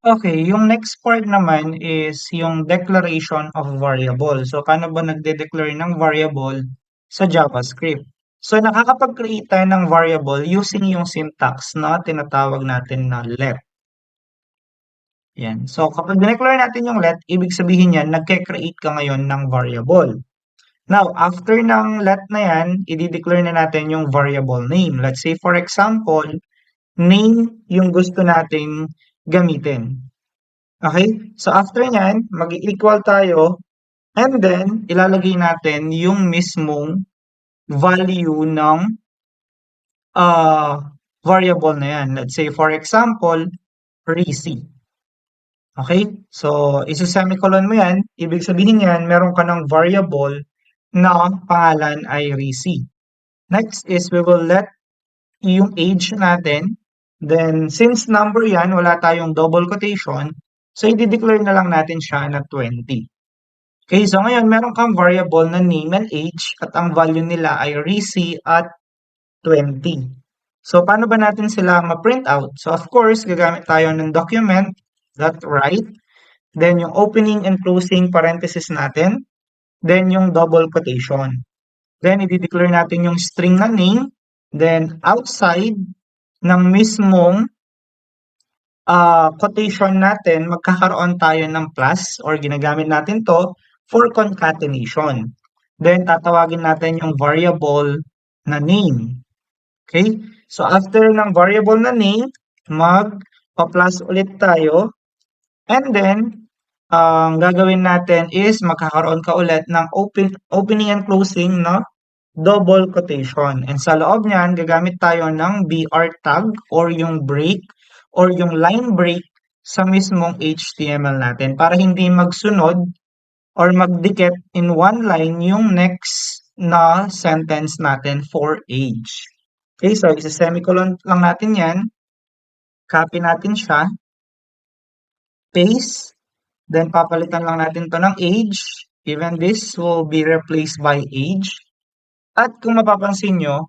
Okay, yung next part naman is yung declaration of variable. So, paano ba nagde-declare ng variable sa JavaScript? So, nakakapag-create tayo ng variable using yung syntax na tinatawag natin na let. Yan. So, kapag dineclare natin yung let, ibig sabihin yan, nagke-create ka ngayon ng variable. Now, after ng let na yan, i-declare na natin yung variable name. Let's say, for example, name yung gusto nating gamitin. Okay? So, after nyan, mag-equal tayo, and then, ilalagay natin yung mismong value ng variable na yan. Let's say, for example, rec. Okay? So, isa-semicolon mo yan. Ibig sabihin yan, meron ka ng variable na pangalan ay rec. Next is we will let yung age natin. Then, since number yan, wala tayong double quotation, so i-declare na lang natin siya na 20. Okay, so ngayon meron kang variable na name and age at ang value nila ay rec at 20. So, paano ba natin sila ma-print out? So, of course, gagamit tayo ng document.write, then yung opening and closing parenthesis natin, then yung double quotation. Then, i-declare natin yung string na name, then outside ng mismong quotation natin, magkakaroon tayo ng plus or ginagamit natin to for concatenation. Then, tatawagin natin yung variable na name. Okay? So, after ng variable na name, mag-plus ulit tayo. And then, ang gagawin natin is magkakaroon ka ulit ng opening and closing na double quotation. And sa loob niyan, gagamit tayo ng BR tag or yung break or yung line break sa mismong HTML natin para hindi magsunod or magdikit in one line yung next na sentence natin for age. Okay, so isa-semicolon lang natin yan. Copy natin siya. Paste. Then papalitan lang natin to ng age. Even this will be replaced by age. At kung mapapansin nyo,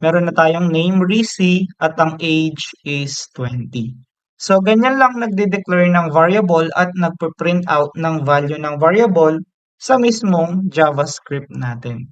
meron na tayong name rec at ang age is 20. So, ganyan lang nagde-declare ng variable at nagpe-print out ng value ng variable sa mismong JavaScript natin.